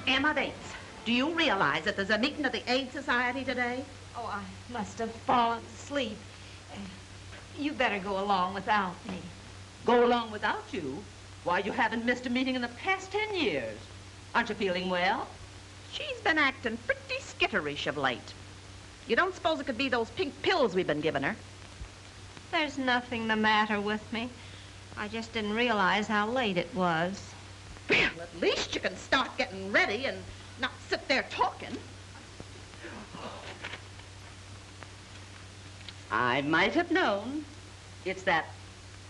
Emma Bates, do you realize that there's a meeting of the AIDS Society today? Oh, I must have fallen asleep. You better go along without me. Go along without you? Why, you haven't missed a meeting in the past 10 years. Aren't you feeling well? She's been acting pretty skitterish of late. You don't suppose it could be those pink pills we've been giving her? There's nothing the matter with me. I just didn't realize how late it was. Well, at least you can start getting ready and not sit there talking. I might have known. It's that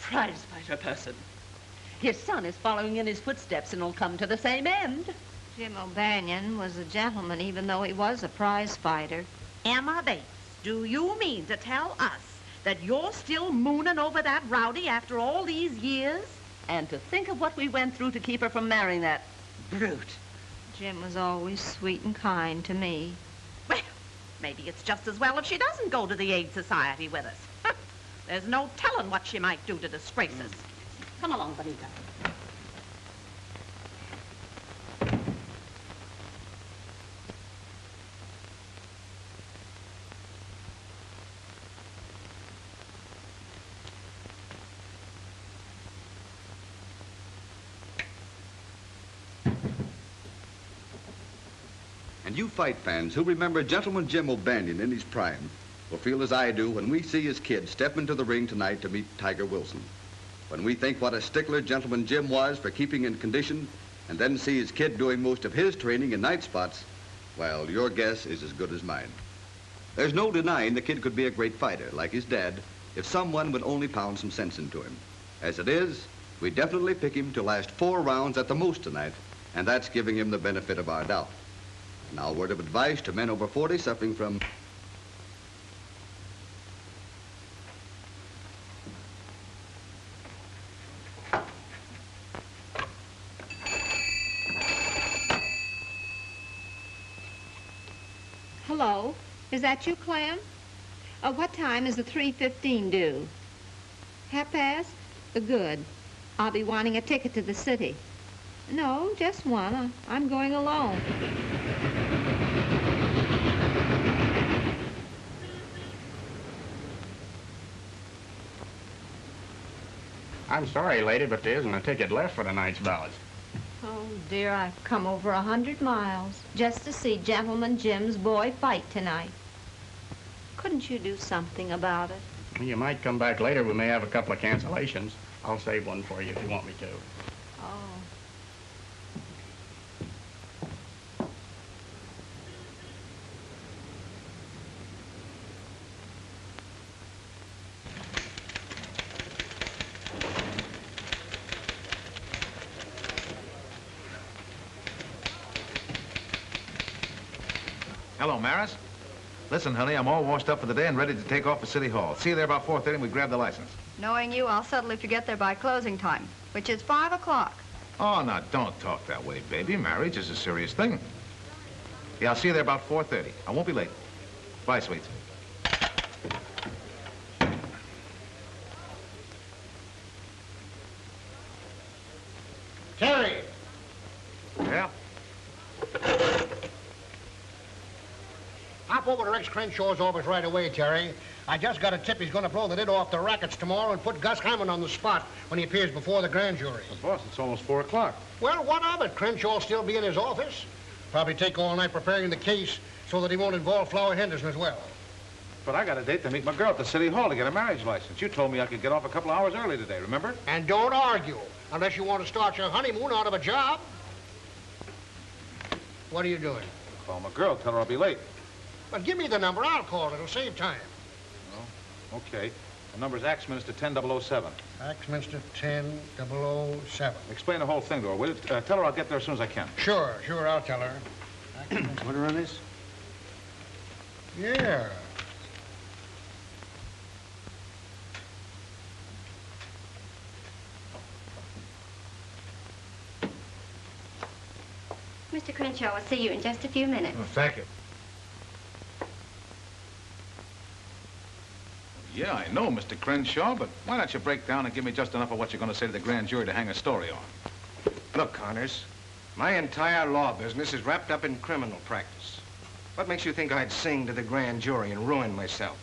prize fighter person. His son is following in his footsteps and will come to the same end. Jim O'Banion was a gentleman, even though he was a prize fighter. Emma Bates, do you mean to tell us that you're still mooning over that rowdy after all these years? And to think of what we went through to keep her from marrying that brute. Jim was always sweet and kind to me. Well, maybe it's just as well if she doesn't go to the AIDS Society with us. There's no telling what she might do to disgrace us. Come along, Bonita. And you fight fans who remember Gentleman Jim O'Banion in his prime will feel as I do when we see his kid step into the ring tonight to meet Tiger Wilson. When we think what a stickler Gentleman Jim was for keeping in condition and then see his kid doing most of his training in night spots, well, your guess is as good as mine. There's no denying the kid could be a great fighter, like his dad, if someone would only pound some sense into him. As it is, we definitely pick him to last 4 rounds at the most tonight, and that's giving him the benefit of our doubt. Now, a word of advice to men over 40 suffering from... Hello, is that you, Clem? What time is the 3:15 due? 1:30? Good. I'll be wanting a ticket to the city. No, just one. I'm going alone. I'm sorry, lady, but there isn't a ticket left for tonight's ballots. Oh, dear, I've come over 100 miles just to see Gentleman Jim's boy fight tonight. Couldn't you do something about it? You might come back later. We may have a couple of cancellations. I'll save one for you if you want me to. Oh. Hello, Maris. Listen, honey, I'm all washed up for the day and ready to take off for City Hall. See you there about 4:30 and we grab the license. Knowing you, I'll settle if you get there by closing time, which is 5 o'clock. Oh, now, don't talk that way, baby. Marriage is a serious thing. Yeah, I'll see you there about 4:30. I won't be late. Bye, sweets. Terry! Yeah? Hop over to Rex Crenshaw's office right away, Terry. I just got a tip he's going to blow the lid off the rackets tomorrow and put Gus Hammond on the spot when he appears before the grand jury. Well, boss, it's almost 4 o'clock. Well, what of it? Crenshaw'll still be in his office. Probably take all night preparing the case so that he won't involve Flower Henderson as well. But I got a date to meet my girl at the City Hall to get a marriage license. You told me I could get off a couple hours early today, remember? And don't argue, unless you want to start your honeymoon out of a job. What are you doing? Call my girl, tell her I'll be late. Well, give me the number. I'll call. It'll save time. Oh, okay. The number's Axminster 10007. Axminster 10007. Explain the whole thing to her, will you? Tell her I'll get there as soon as I can. Sure, I'll tell her. Want to run this? Yeah. Mr. Crenshaw will see you in just a few minutes. Oh, thank you. Yeah, I know, Mr. Crenshaw, but why don't you break down and give me just enough of what you're going to say to the grand jury to hang a story on? Look, Connors, my entire law business is wrapped up in criminal practice. What makes you think I'd sing to the grand jury and ruin myself?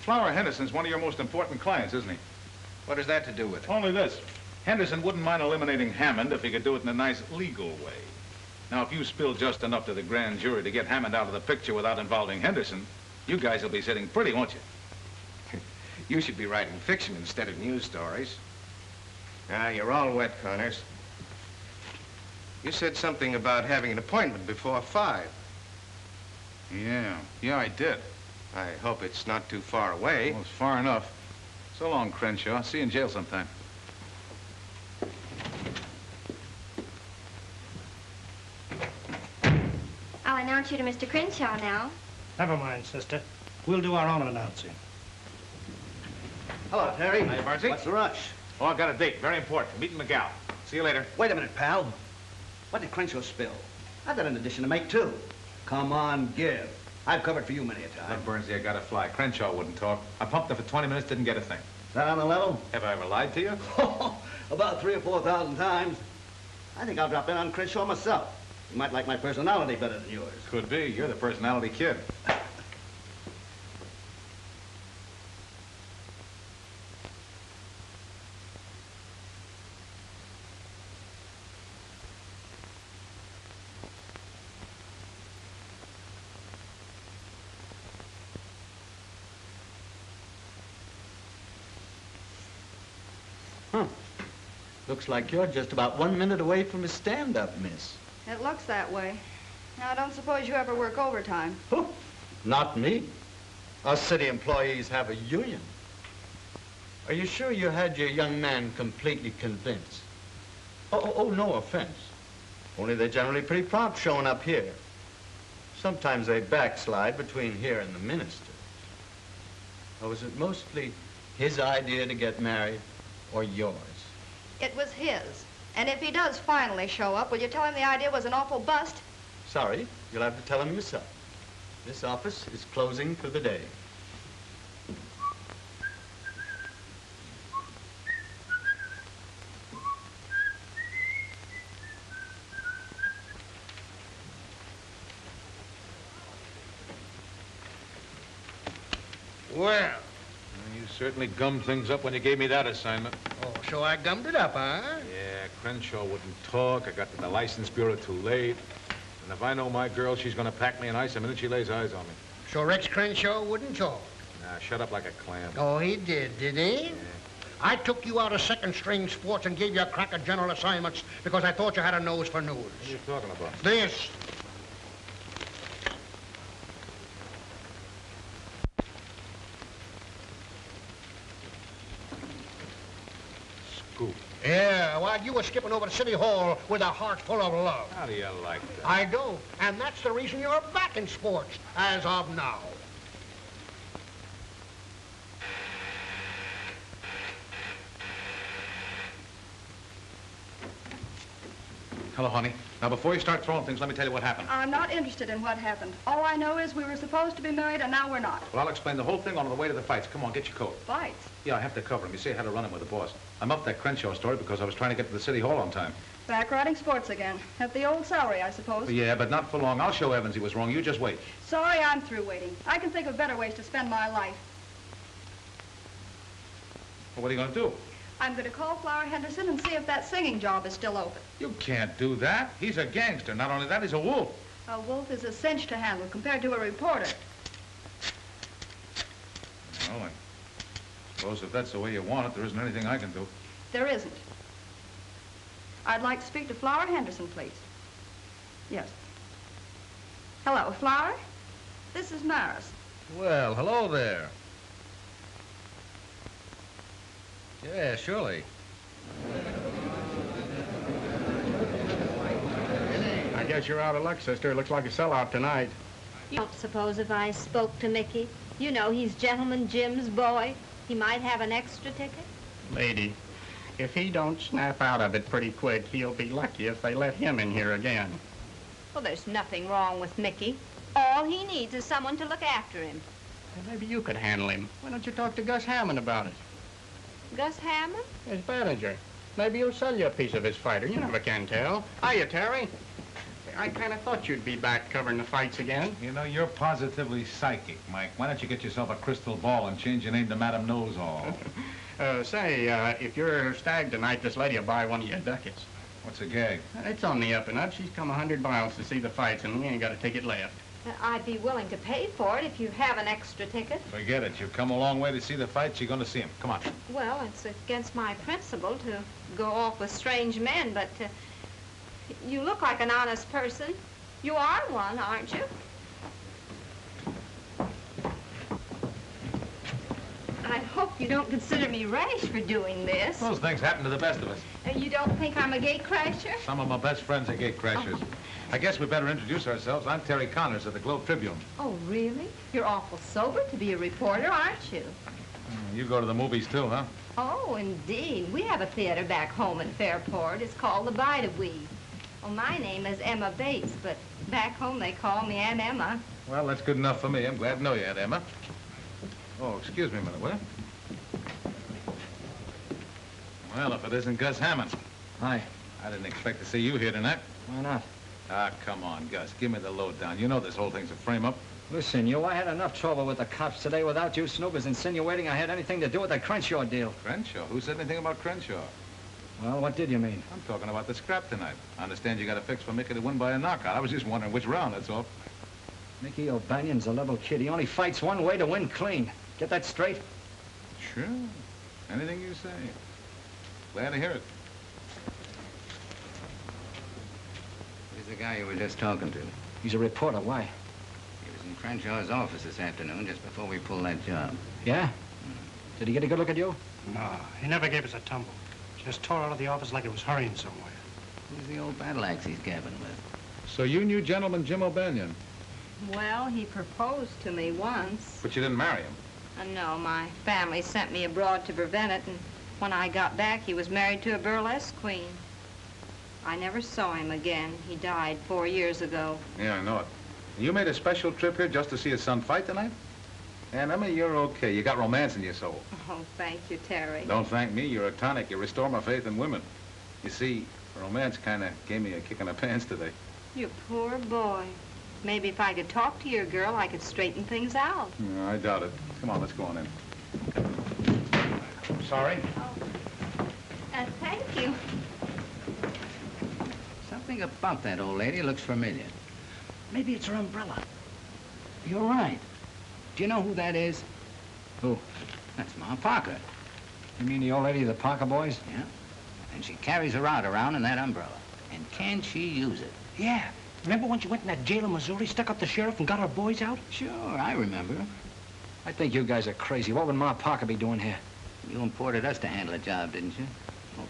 Flower Henderson's one of your most important clients, isn't he? What has that to do with it? Only this. Henderson wouldn't mind eliminating Hammond if he could do it in a nice legal way. Now, if you spill just enough to the grand jury to get Hammond out of the picture without involving Henderson, you guys will be sitting pretty, won't you? You should be writing fiction instead of news stories. Ah, you're all wet, Connors. You said something about having an appointment before 5. Yeah, I did. I hope it's not too far away. Well, it's far enough. So long, Crenshaw. See you in jail sometime. I'll announce you to Mr. Crenshaw now. Never mind, sister. We'll do our own announcing. Hello, Terry. Hi, Barnsey. What's the rush? Oh, I've got a date. Very important. Meeting McGow. See you later. Wait a minute, pal. What did Crenshaw spill? I've got an addition to make, too. Come on, give. I've covered for you many a time. Look, Barnsey, I got to fly. Crenshaw wouldn't talk. I pumped her for 20 minutes, didn't get a thing. Is that on the level? Have I ever lied to you? About 3,000 or 4,000 times. I think I'll drop in on Crenshaw myself. You might like my personality better than yours. Could be. You're the personality kid. Looks like you're just about 1 minute away from a stand-up, miss. It looks that way. Now, I don't suppose you ever work overtime. Not me. Us city employees have a union. Are you sure you had your young man completely convinced? Oh, no offense. Only they're generally pretty prompt showing up here. Sometimes they backslide between here and the minister. Or was it mostly his idea to get married or yours? It was his. And if he does finally show up, will you tell him the idea was an awful bust? Sorry, you'll have to tell him yourself. This office is closing for the day. Well. You certainly gummed things up when you gave me that assignment. Oh, so I gummed it up, huh? Yeah, Crenshaw wouldn't talk. I got to the license bureau too late. And if I know my girl, she's going to pack me an ice the minute she lays eyes on me. So Rex Crenshaw wouldn't talk? Nah, shut up like a clam. Oh, he did he? Yeah. I took you out of second-string sports and gave you a crack at general assignments because I thought you had a nose for news. What are you talking about? This. Scoop. Yeah, while you were skipping over to City Hall with a heart full of love. How do you like that? I do, and that's the reason you're back in sports, as of now. Hello, honey. Now, before you start throwing things, let me tell you what happened. I'm not interested in what happened. All I know is we were supposed to be married, and now we're not. Well, I'll explain the whole thing on the way to the fights. Come on, get your coat. Fights? Yeah, I have to cover him. You see, I had to run him with the boss. I'm up that Crenshaw story because I was trying to get to the City Hall on time. Back riding sports again. At the old salary, I suppose. Yeah, but not for long. I'll show Evans he was wrong. You just wait. Sorry, I'm through waiting. I can think of better ways to spend my life. Well, what are you going to do? I'm going to call Flower Henderson and see if that singing job is still open. You can't do that. He's a gangster. Not only that, he's a wolf. A wolf is a cinch to handle compared to a reporter. Well, I suppose if that's the way you want it, there isn't anything I can do. There isn't. I'd like to speak to Flower Henderson, please. Yes. Hello, Flower? This is Maris. Well, hello there. Yeah, surely. I guess you're out of luck, sister. It looks like a sellout tonight. You don't suppose if I spoke to Mickey, you know he's Gentleman Jim's boy, he might have an extra ticket? Lady, if he don't snap out of it pretty quick, he'll be lucky if they let him in here again. Well, there's nothing wrong with Mickey. All he needs is someone to look after him. Well, maybe you could handle him. Why don't you talk to Gus Hammond about it? Gus Hammond? His manager. Maybe he'll sell you a piece of his fighter. You never can tell. Hiya, Terry. I kind of thought you'd be back covering the fights again. You know, you're positively psychic, Mike. Why don't you get yourself a crystal ball and change your name to Madam Knows-All? If you're stag tonight, this lady will buy one of your ducats. What's a gag? It's on the up and up. She's come 100 miles to see the fights, and we ain't got a ticket left. I'd be willing to pay for it if you have an extra ticket. Forget it. You've come a long way to see the fights. You're going to see them. Come on. Well, it's against my principle to go off with strange men, but you look like an honest person. You are one, aren't you? I hope you don't consider me rash for doing this. Those things happen to the best of us. You don't think I'm a gate crasher? Some of my best friends are gate crashers. I guess we better introduce ourselves. I'm Terry Connors of the Globe Tribune. Oh, really? You're awful sober to be a reporter, aren't you? You go to the movies, too, huh? Oh, indeed. We have a theater back home in Fairport. It's called the Bite of Weed. Well, my name is Emma Bates, but back home they call me Aunt Emma. Well, that's good enough for me. I'm glad to know you, Aunt Emma. Oh, excuse me a minute, will you? Well, if it isn't Gus Hammond. Hi. I didn't expect to see you here tonight. Why not? Ah, come on, Gus. Give me the lowdown. You know this whole thing's a frame-up. Listen, I had enough trouble with the cops today without you snoopers insinuating I had anything to do with the Crenshaw deal. Crenshaw? Who said anything about Crenshaw? Well, what did you mean? I'm talking about the scrap tonight. I understand you got a fix for Mickey to win by a knockout. I was just wondering which round, that's all. Mickey O'Banion's a level kid. He only fights one way to win clean. Get that straight? Sure. Anything you say. Glad to hear it. He's the guy you were just talking to. He's a reporter. Why? He was in Crenshaw's office this afternoon just before we pulled that job. Yeah? Did he get a good look at you? No, he never gave us a tumble. Just tore out of the office like it was hurrying somewhere. Who's the old battle axe he's gabbing with? So you knew Gentleman Jim O'Banion? Well, he proposed to me once. But you didn't marry him? No, my family sent me abroad to prevent it, and when I got back, he was married to a burlesque queen. I never saw him again. He died 4 years ago. Yeah, I know it. You made a special trip here just to see his son fight tonight? Aunt Emma, you're okay. You got romance in your soul. Oh, thank you, Terry. Don't thank me. You're a tonic. You restore my faith in women. You see, romance kind of gave me a kick in the pants today. You poor boy. Maybe if I could talk to your girl, I could straighten things out. No, I doubt it. Come on, let's go on in. Sorry? Thank you. Something about that old lady looks familiar. Maybe it's her umbrella. You're right. Do you know who that is? Who? That's Ma Parker. You mean the old lady of the Parker boys? Yeah. And she carries her out around in that umbrella. And can she use it? Yeah. Remember when she went in that jail in Missouri, stuck up the sheriff, and got our boys out? Sure, I remember. I think you guys are crazy. What would Ma Parker be doing here? You imported us to handle a job, didn't you?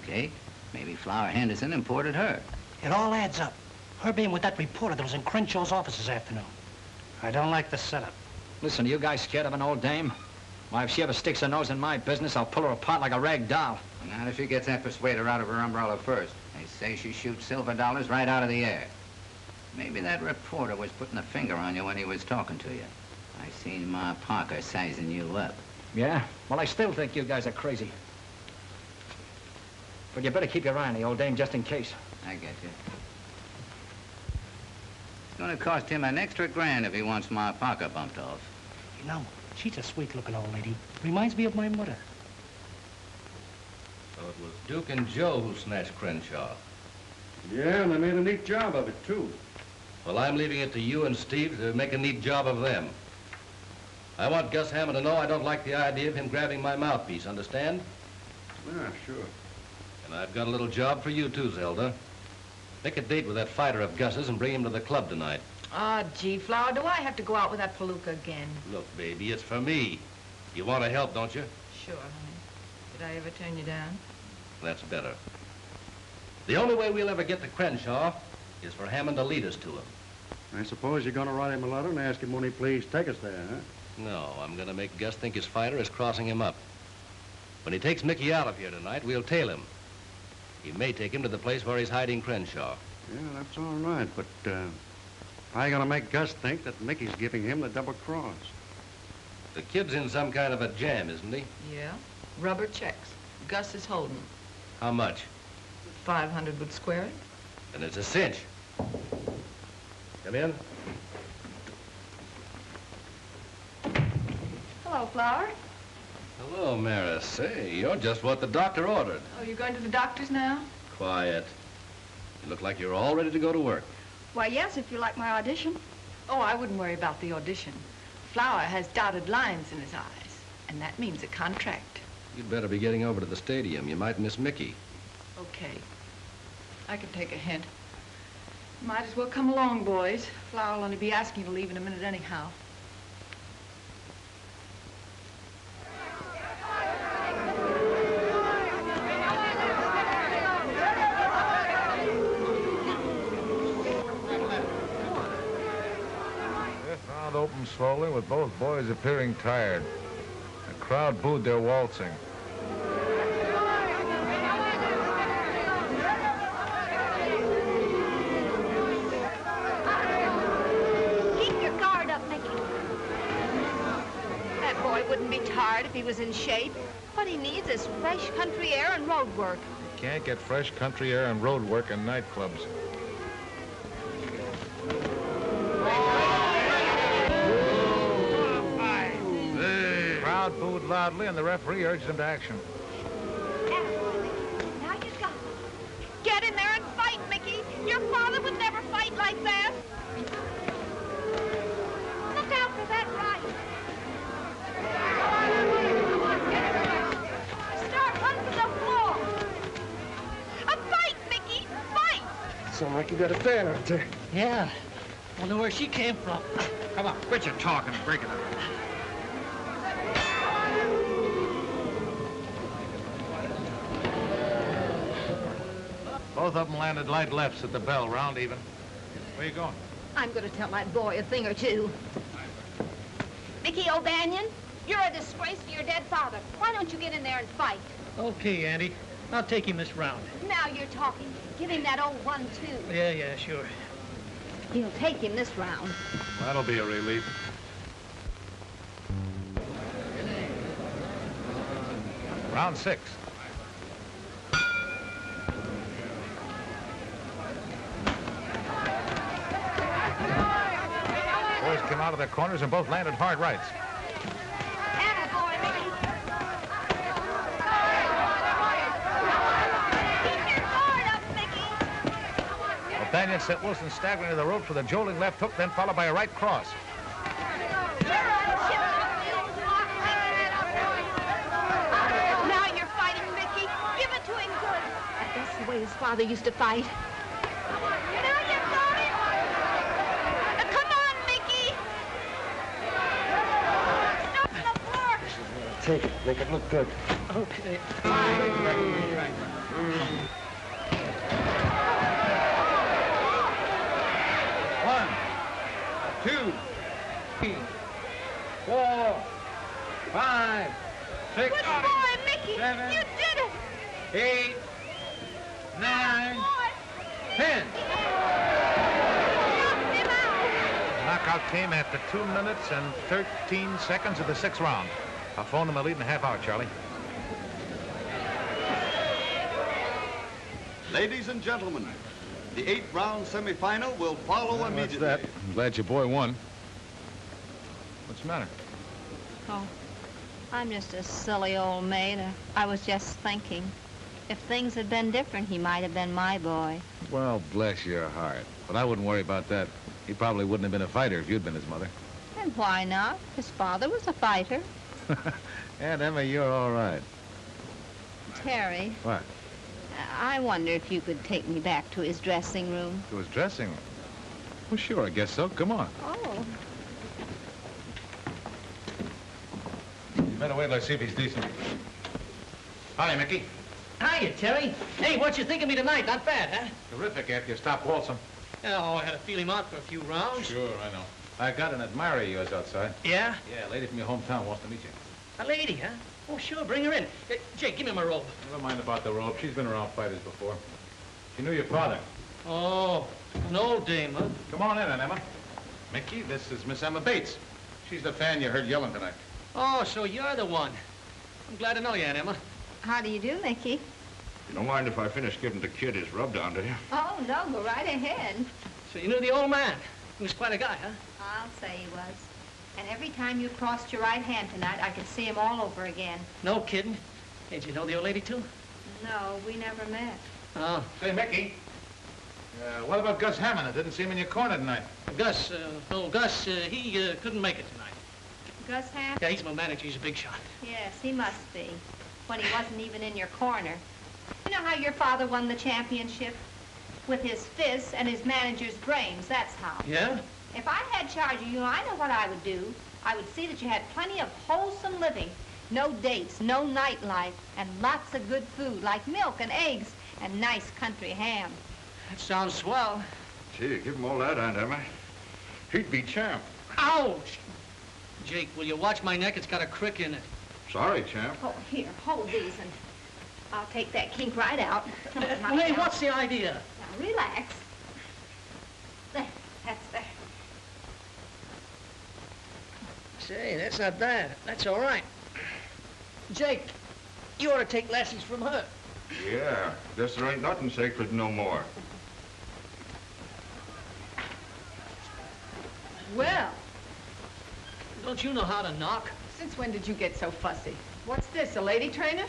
Okay, maybe Flower Henderson imported her. It all adds up. Her being with that reporter that was in Crenshaw's office this afternoon. I don't like the setup. Listen, are you guys scared of an old dame? Why, if she ever sticks her nose in my business, I'll pull her apart like a rag doll. Not if she gets that persuader out of her umbrella first. They say she shoots silver dollars right out of the air. Maybe that reporter was putting a finger on you when he was talking to you. I seen Ma Parker sizing you up. Yeah? Well, I still think you guys are crazy. But you better keep your eye on the old dame just in case. I get you. It's gonna cost him an extra grand if he wants Ma Parker bumped off. You know, she's a sweet-looking old lady. Reminds me of my mother. So it was Duke and Joe who snatched Crenshaw. Yeah, and they made a neat job of it, too. Well, I'm leaving it to you and Steve to make a neat job of them. I want Gus Hammond to know I don't like the idea of him grabbing my mouthpiece, understand? Yeah, sure. And I've got a little job for you, too, Zelda. Make a date with that fighter of Gus's and bring him to the club tonight. Oh, gee, Flower, do I have to go out with that palooka again? Look, baby, it's for me. You want to help, don't you? Sure, honey. Did I ever turn you down? That's better. The only way we'll ever get to Crenshaw is for Hammond to lead us to him. I suppose you're going to write him a letter and ask him when he please take us there, huh? No, I'm going to make Gus think his fighter is crossing him up. When he takes Mickey out of here tonight, we'll tail him. He may take him to the place where he's hiding Crenshaw. Yeah, that's all right, but how are you going to make Gus think that Mickey's giving him the double cross? The kid's in some kind of a jam, isn't he? Yeah. Rubber checks. Gus is holding. How much? 500 would square it. Then it's a cinch. Come in. Hello, Flower. Hello, Maris. Say, you're just what the doctor ordered. Oh, you're going to the doctor's now? Quiet. You look like you're all ready to go to work. Why, yes, if you like my audition. Oh, I wouldn't worry about the audition. Flower has dotted lines in his eyes, and that means a contract. You'd better be getting over to the stadium. You might miss Mickey. Okay. I can take a hint. Might as well come along, boys. Flower will only be asking you to leave in a minute anyhow. Opened slowly with both boys appearing tired. The crowd booed their waltzing. Keep your guard up, Mickey. That boy wouldn't be tired if he was in shape. What he needs is fresh country air and road work. You can't get fresh country air and road work in nightclubs. The crowd booed loudly, and the referee urged him to action. Now you got it. Get in there and fight, Mickey. Your father would never fight like that. Look out for that right. Start running to the floor. A fight, Mickey. Fight. Sound like you got a fan out there. Yeah. Wonder where she came from. Come on, quit your talking and break it up. Both of them landed light lefts at the bell, round even. Where you going? I'm going to tell my boy a thing or two. Mickey O'Banion, you're a disgrace to your dead father. Why don't you get in there and fight? Okay, Andy. I'll take him this round. Now you're talking. Give him that old 1-2. Yeah, sure. He'll take him this round. That'll be a relief. Round 6. Boys came out of their corners and both landed hard rights. Attaboy, Mickey. Keep your guard up, Mickey. O'Banion sent Wilson staggering to the ropes with a jolting left hook, then followed by a right cross. Now you're fighting, Mickey. Give it to him good. That's the way his father used to fight. Now you got it. Now, come on, Mickey. Stop on the floor. Take it. Make it look good. Okay. One, 2, 3, 4, 5, 6, Good boy, Mickey. 7, You did it. 8, 9, 10. Knockout came after 2 minutes and 13 seconds of the 6th round. I'll phone them a lead in a half hour, Charlie. Ladies and gentlemen, the 8th round semifinal will follow immediately. That's that. I'm glad your boy won. What's the matter? Oh, I'm just a silly old maid. I was just thinking. If things had been different, he might have been my boy. Well, bless your heart. But I wouldn't worry about that. He probably wouldn't have been a fighter if you'd been his mother. And why not? His father was a fighter. Aunt Emma, you're all right. Terry, What? I wonder if you could take me back to his dressing room. To his dressing room? Well, sure, I guess so. Come on. Oh. You better wait till I see if he's decent. Hi, Mickey. Hiya, Terry. Hey, what you think of me tonight? Not bad, huh? Terrific after you stopped waltzing. Oh, I had to feel him out for a few rounds. Sure, I know. I got an admirer of yours outside. Yeah? Yeah, a lady from your hometown wants to meet you. A lady, huh? Oh, sure, bring her in. Jake, give me my robe. Never mind about the robe. She's been around fighters before. She knew your father. Oh, an old dame, huh? Come on in, Aunt Emma. Mickey, this is Miss Emma Bates. She's the fan you heard yelling tonight. Oh, so you're the one. I'm glad to know you, Aunt Emma. How do you do, Mickey? You don't mind if I finish giving the kid his rub down, do you? Oh, no, go right ahead. So you knew the old man. He was quite a guy, huh? I'll say he was. And every time you crossed your right hand tonight, I could see him all over again. No kidding. Hey, did you know the old lady, too? No, we never met. Oh. Say, Mickey, what about Gus Hammond? I didn't see him in your corner tonight. Gus, he couldn't make it tonight. Gus Hammond? Yeah, he's my manager. He's a big shot. Yes, he must be. When he wasn't even in your corner. You know how your father won the championship? With his fists and his manager's brains, that's how. Yeah? If I had charge of you, I know what I would do. I would see that you had plenty of wholesome living. No dates, no nightlife, and lots of good food, like milk and eggs and nice country ham. That sounds swell. Gee, give him all that, Aunt Emma. He'd be champ. Ouch! Jake, will you watch my neck? It's got a crick in it. Sorry, champ. Oh, here, hold these, and I'll take that kink right out. Hey, what's the idea? Now, relax. There, that's there. Say, that's not bad. That's all right. Jake, you ought to take lessons from her. Yeah, guess there ain't nothing sacred no more. Well, Don't you know how to knock? since when did you get so fussy? What's this, a lady trainer?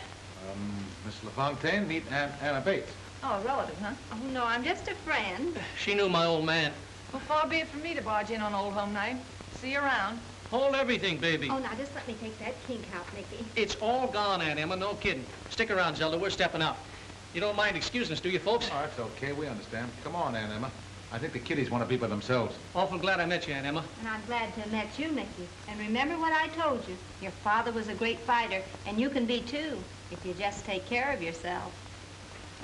Miss LaFontaine, meet Aunt Anna Bates. Oh, a relative, huh? Oh, no, I'm just a friend. She knew my old man. Well, far be it from me to barge in on old home night. See you around. Hold everything, baby. Oh, now, just let me take that kink out, Mickey. It's all gone, Aunt Emma, no kidding. Stick around, Zelda. We're stepping up. You don't mind excusing us, do you, folks? Oh, that's okay. We understand. Come on, Aunt Emma. I think the kiddies want to be by themselves. Awful glad I met you, Aunt Emma. And I'm glad to have met you, Mickey. And remember what I told you. Your father was a great fighter, and you can be, too, if you just take care of yourself.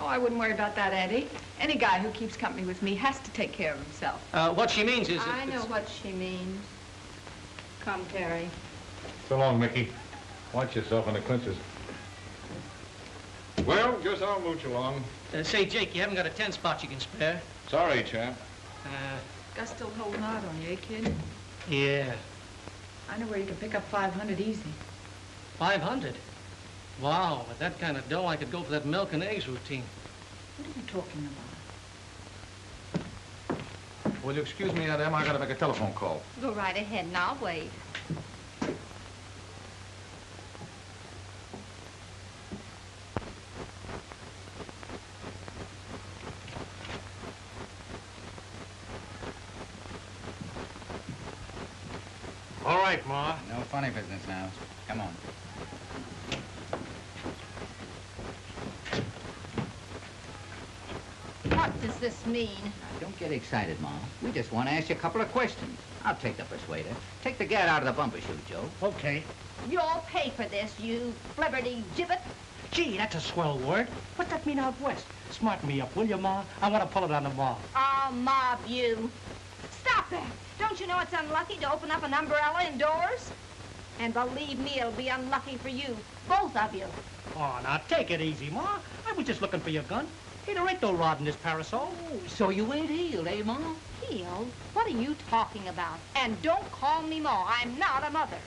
Oh, I wouldn't worry about that, Eddie. Any guy who keeps company with me has to take care of himself. What she means is... I know what she means. Come, Terry. So long, Mickey. Watch yourself in the clinches. Well, guess I'll mooch along. Say, Jake, you haven't got a 10 spot you can spare? Sorry, champ. Gus still holding out on you, eh, kid? Yeah. I know where you can pick up 500 easy. 500? Wow, with that kind of dough, I could go for that milk and eggs routine. What are you talking about? Will you excuse me, Aunt Emma? I gotta make a telephone call. Go right ahead, and I'll wait. All right, Ma. No funny business now. Come on. What does this mean? Don't get excited, Ma. We just want to ask you a couple of questions. I'll take the persuader. Take the gat out of the bumper chute, Joe. Okay. You'll pay for this, you flibberty gibbet. Gee, that's a swell word. What's that mean out west? Smarten me up, will you, Ma? I want to pull it on the mob. I'll mob you. Stop that. Don't you know it's unlucky to open up an umbrella indoors? And believe me, it'll be unlucky for you, both of you. Oh, now, take it easy, Ma. I was just looking for your gun. Hey, there ain't no rod in this parasol. Oh, so you ain't healed, eh, Ma? Healed? What are you talking about? And don't call me Ma. I'm not a mother.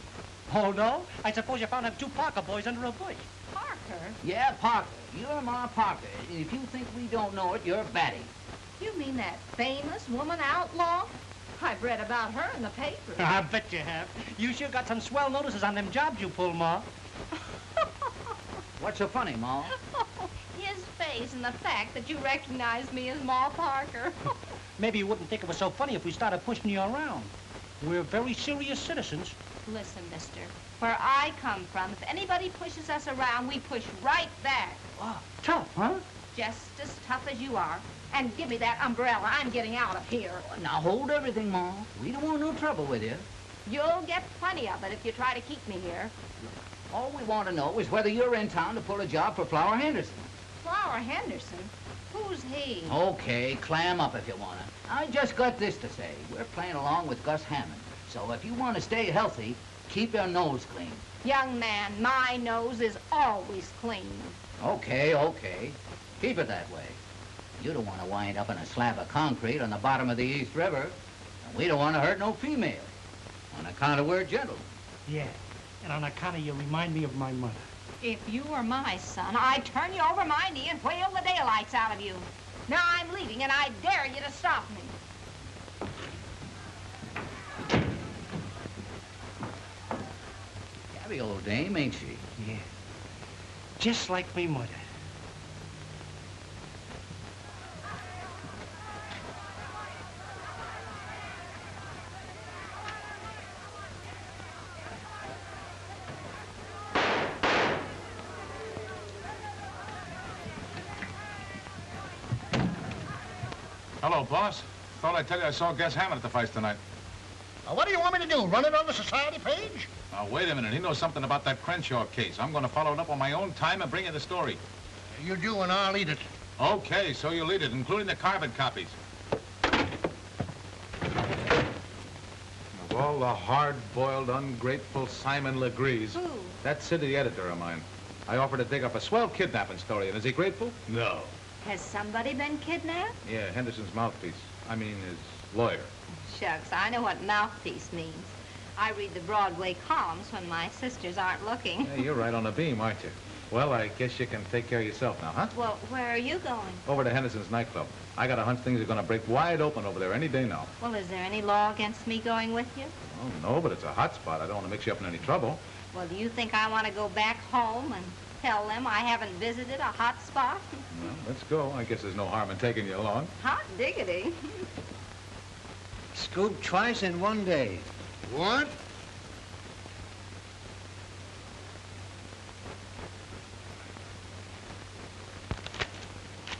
Oh, no? I suppose you found them 2 Parker boys under a bush. Parker? Yeah, Parker. You're Ma Parker. If you think we don't know it, you're batty. You mean that famous woman outlaw? I've read about her in the paper. I bet you have. You sure got some swell notices on them jobs you pulled, Ma. What's so funny, Ma? His face and the fact that you recognize me as Ma Parker. Maybe you wouldn't think it was so funny if we started pushing you around. We're very serious citizens. Listen, mister, where I come from, if anybody pushes us around, we push right back. Wow, tough, huh? Just as tough as you are. And give me that umbrella. I'm getting out of here. Now hold everything, Ma. We don't want no trouble with you. You'll get plenty of it if you try to keep me here. All we want to know is whether you're in town to pull a job for Flower Henderson. Flower Henderson? Who's he? Okay, clam up if you want to. I just got this to say. We're playing along with Gus Hammond. So if you want to stay healthy, keep your nose clean. Young man, my nose is always clean. Okay, okay. Keep it that way. You don't want to wind up in a slab of concrete on the bottom of the East River. And we don't want to hurt no female. On account of we're gentlemen. Yeah, and on account of you remind me of my mother. If you were my son, I'd turn you over my knee and whale the daylights out of you. Now I'm leaving, and I dare you to stop me. Gabby, old dame, ain't she? Yeah, just like me mother. Hello, boss. Thought I'd tell you I saw Gus Hammond at the fights tonight. What do you want me to do, run it on the society page? Now, wait a minute. He knows something about that Crenshaw case. I'm going to follow it up on my own time and bring you the story. You do, and I'll eat it. Okay, so you'll eat it, including the carbon copies. Of all the hard-boiled, ungrateful Simon Legrees. Who? That city editor of mine. I offered to dig up a swell kidnapping story, and is he grateful? No. Has somebody been kidnapped? Yeah, Henderson's mouthpiece. I mean, his lawyer. Shucks, I know what mouthpiece means. I read the Broadway columns when my sisters aren't looking. Hey, you're right on the beam, aren't you? Well, I guess you can take care of yourself now, huh? Well, where are you going? Over to Henderson's nightclub. I got a hunch things are going to break wide open over there any day now. Well, is there any law against me going with you? Oh, no, but it's a hot spot. I don't want to mix you up in any trouble. Well, do you think I want to go back home and tell them I haven't visited a hot spot? Well, let's go. I guess there's no harm in taking you along. Hot diggity. Scoop twice in one day. What?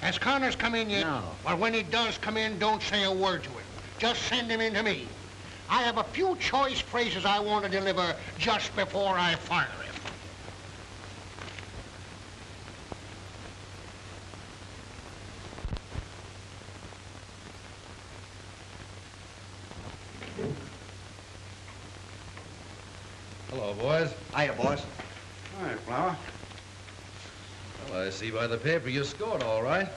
Has Connors come in yet? No. Well, when he does come in, don't say a word to him. Just send him in to me. I have a few choice phrases I want to deliver just before I fire him. Hello, boys. Hiya, boss. All right, Flower. Well, I see by the paper you scored all right.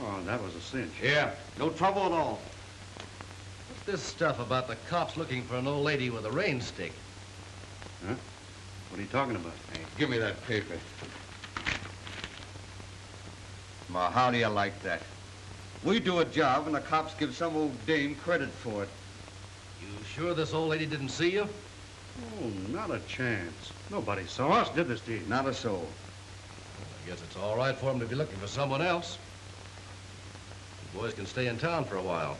Oh, that was a cinch. Yeah. No trouble at all. What's this stuff about the cops looking for an old lady with a rain stick? Huh? What are you talking about? Hey, give me that paper. Ma, how do you like that? We do a job and the cops give some old dame credit for it. You sure this old lady didn't see you? Oh, not a chance. Nobody saw us, did this deed? Not a soul. Well, I guess it's all right for him to be looking for someone else. You boys can stay in town for a while.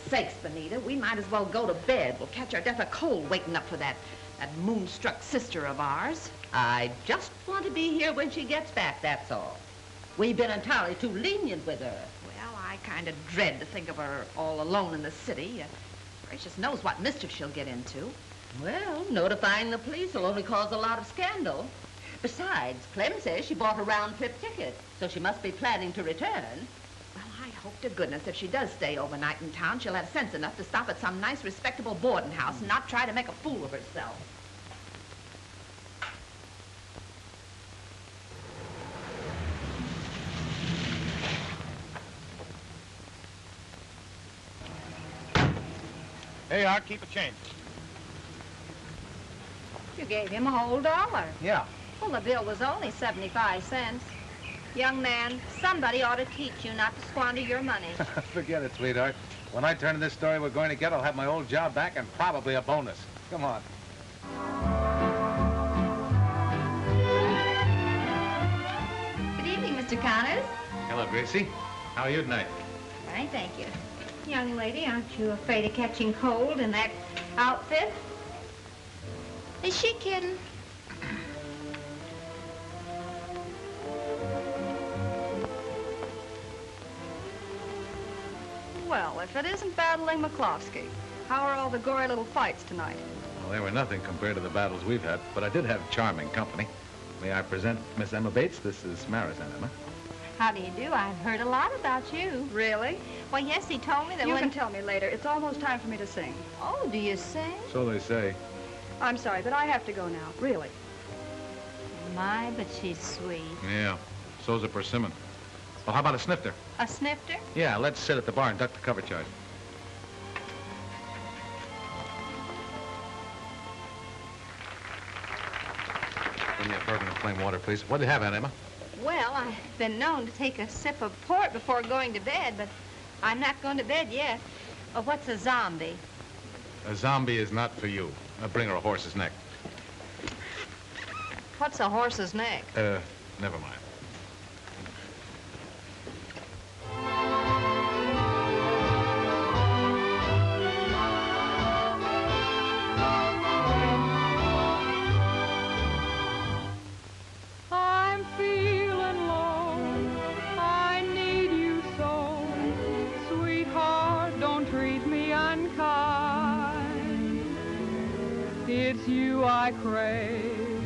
Sakes, Benita, we might as well go to bed. We'll catch our death of cold waiting up for that That moonstruck sister of ours. I just want to be here when she gets back, that's all. We've been entirely too lenient with her. Well, I kind of dread to think of her all alone in the city. Gracious knows what mischief she'll get into. Well, notifying the police will only cause a lot of scandal. Besides, Clem says she bought a round-trip ticket, so she must be planning to return. Well, I hope to goodness if she does stay overnight in town, she'll have sense enough to stop at some nice, respectable boarding house and not try to make a fool of herself. Hey, Art, keep a change. You gave him a whole $1. Yeah. Well, the bill was only 75 cents. Young man, somebody ought to teach you not to squander your money. Forget it, sweetheart. When I turn in this story we're going to get, I'll have my old job back and probably a bonus. Come on. Good evening, Mr. Connors. Hello, Gracie. How are you tonight? Fine, thank you. Young lady, aren't you afraid of catching cold in that outfit? Is she kidding? Well, if it isn't battling McCloskey, how are all the gory little fights tonight? Well, they were nothing compared to the battles we've had, but I did have charming company. May I present Miss Emma Bates? This is Marison, Emma. How do you do? I've heard a lot about you. Really? Well, yes, he told me that You when... can tell me later. It's almost time for me to sing. Oh, do you sing? So they say. I'm sorry, but I have to go now, really. My, but she's sweet. Yeah, so's a persimmon. Well, how about a snifter? A snifter? Yeah, let's sit at the bar and duck the cover charge. Bring me a bourbon and plain water, please. What do you have, Aunt Emma? Well, I've been known to take a sip of port before going to bed, but I'm not going to bed yet. Oh, what's a zombie? A zombie is not for you. Bring her a horse's neck. What's a horse's neck? Never mind. I'm feeling low. I need you so. Sweetheart, don't treat me unkind. It's you I crave.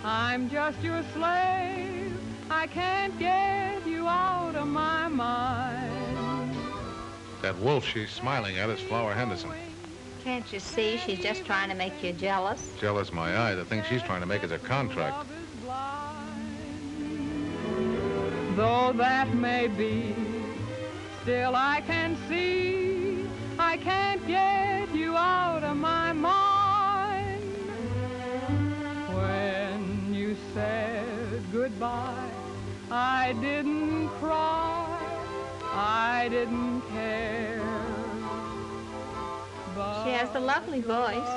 I'm just your slave. I can't get you out of my mind. That wolf she's smiling at is Flower Henderson. Can't you see she's just trying to make you jealous? Jealous my eye. The thing she's trying to make is a contract. Though that may be, still I can see I can't get you out of my mind. When you said goodbye, I didn't cry, I didn't care. She has the lovely voice.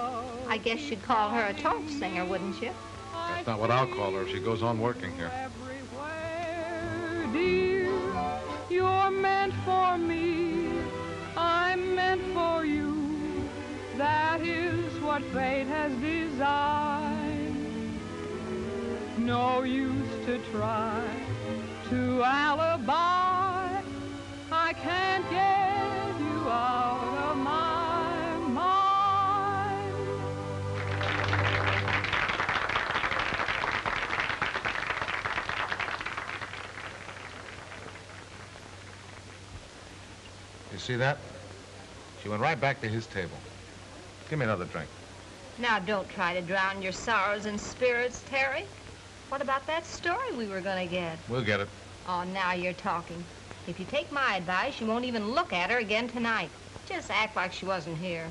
I guess you'd call her a talk singer, wouldn't you? That's not what I'll call her if she goes on working here. Dear, you're meant for me, I'm meant for you. That is what fate has designed. No use to try to alibi. I can't get you out of my mind. You see that? She went right back to his table. Give me another drink. Now, don't try to drown your sorrows in spirits, Terry. What about that story we were going to get? We'll get it. Oh, now you're talking. If you take my advice, you won't even look at her again tonight. Just act like she wasn't here.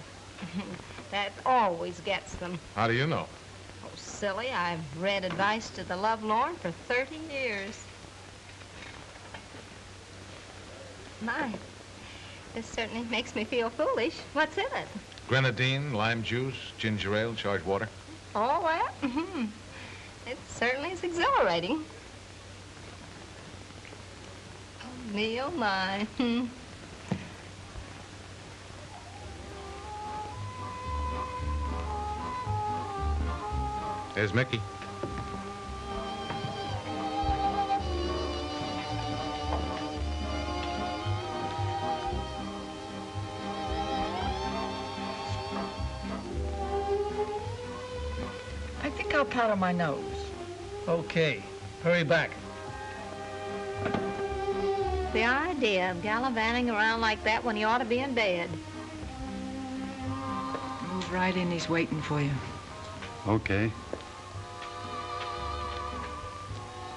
That always gets them. How do you know? Oh, silly. I've read Advice to the Lovelorn for 30 years. My, this certainly makes me feel foolish. What's in it? Grenadine, lime juice, ginger ale, charged water. All that? Mm-hmm. It certainly is exhilarating. Oh, me, oh, my. There's Mickey. I think I'll powder my nose. Okay. Hurry back. The idea of gallivanting around like that when you ought to be in bed. Move right in, he's waiting for you. Okay.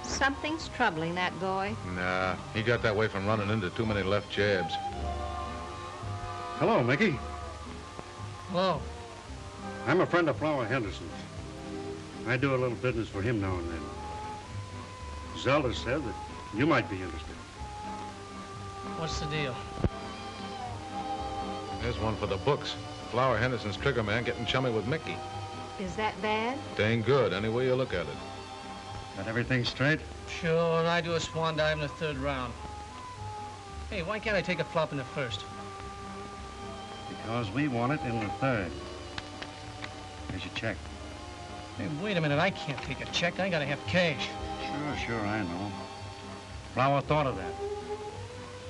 Something's troubling that boy. Nah, he got that way from running into too many left jabs. Hello, Mickey. Hello. I'm a friend of Flower Henderson's. I do a little business for him now and then. Zelda said that you might be interested. What's the deal? There's one for the books. Flower Henderson's trigger man getting chummy with Mickey. Is that bad? Dang good, any way you look at it. Got everything straight? Sure, and I do a swan dive in the 3rd round. Hey, why can't I take a flop in the 1st? Because we want it in the 3rd. Here's your check. Hey, wait a minute, I can't take a check. I gotta have cash. Sure, I know. Flower thought of that.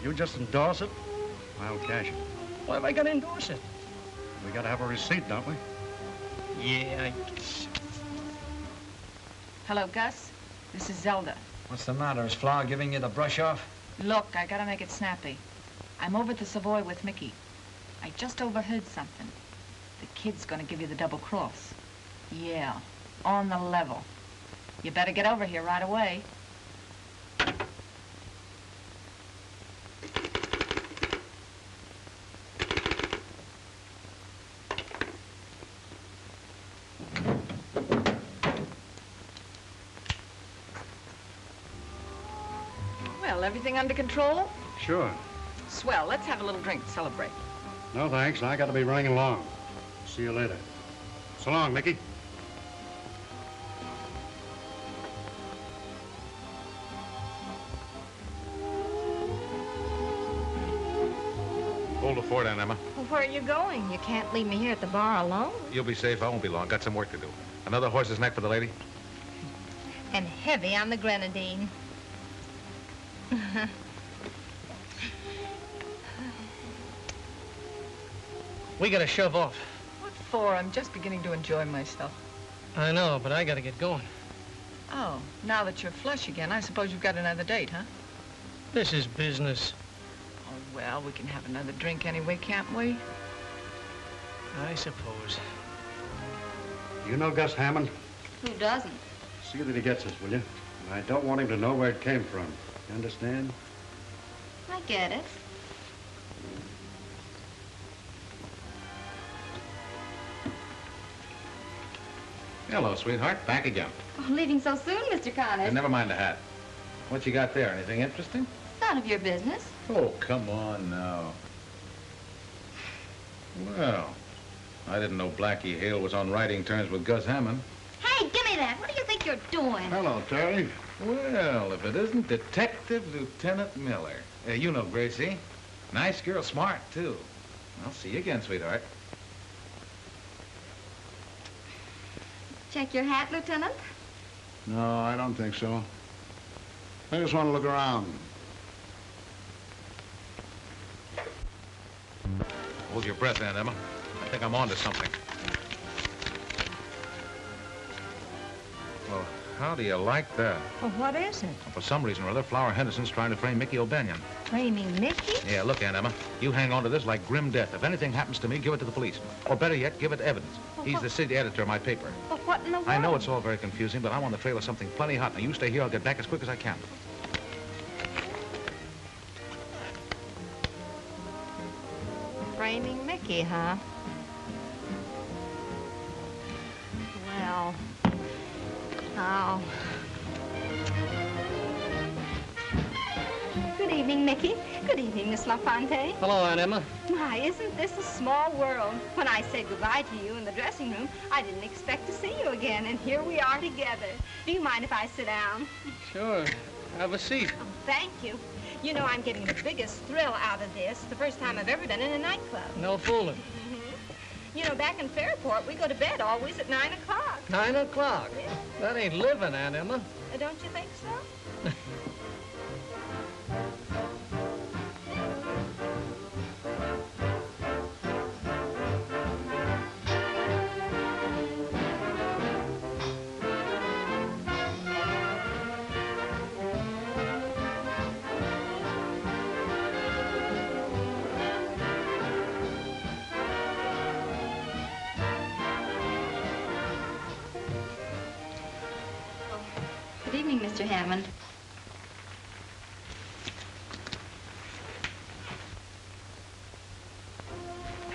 You just endorse it, I'll cash it. Why have I gotta endorse it? We gotta have a receipt, don't we? Yeah, Hello, Gus. This is Zelda. What's the matter? Is Flower giving you the brush off? Look, I gotta make it snappy. I'm over at the Savoy with Mickey. I just overheard something. The kid's gonna give you the double cross. Yeah, on the level. You better get over here right away. Well, everything under control? Sure. Swell. Let's have a little drink to celebrate. No, thanks. I gotta be running along. See you later. So long, Mickey. Hold the fort, Aunt Emma. Well, where are you going? You can't leave me here at the bar alone. You'll be safe. I won't be long. Got some work to do. Another horse's neck for the lady? And heavy on the grenadine. we gotta shove off. What for? I'm just beginning to enjoy myself. I know, but I gotta get going. Oh, now that you're flush again, I suppose you've got another date, huh? This is business. Oh, well, we can have another drink anyway, can't we? I suppose. You know Gus Hammond? Who doesn't? See that he gets us, will you? And I don't want him to know where it came from. You understand? I get it. Hello, sweetheart. Back again. Oh, leaving so soon, Mr. Connors. And never mind the hat. What you got there? Anything interesting? None of your business. Oh, come on now. Well, I didn't know Blackie Hale was on writing terms with Gus Hammond. Hey, give me that. What do you think you're doing? Hello, Terry. Well, if it isn't Detective Lieutenant Miller. You know Gracie. Nice girl, smart, too. I'll see you again, sweetheart. Check your hat, Lieutenant? No, I don't think so. I just want to look around. Hold your breath, Aunt Emma. I think I'm on to something. Well, how do you like that? Well, what is it? Well, for some reason or other, Flower Henderson's trying to frame Mickey O'Banion. Framing Mickey? Yeah, look, Aunt Emma, you hang on to this like grim death. If anything happens to me, give it to the police. Or better yet, give it evidence. He's the city editor of my paper. Well, what in the world? I know it's all very confusing, but I'm on the trail of something plenty hot. Now, you stay here. I'll get back as quick as I can. Framing Mickey, huh? Well, oh. Good evening, Mickey. Good evening, Miss LaFontaine. Hello, Aunt Emma. My, isn't this a small world? When I said goodbye to you in the dressing room, I didn't expect to see you again, and here we are together. Do you mind if I sit down? Sure. Have a seat. Oh, thank you. You know, I'm getting the biggest thrill out of this. The first time I've ever been in a nightclub. No fooling. You know, back in Fairport, we go to bed always at 9 o'clock. 9 o'clock? Yeah. That ain't living, Aunt Emma. Don't you think so? Good evening, Mr. Hammond.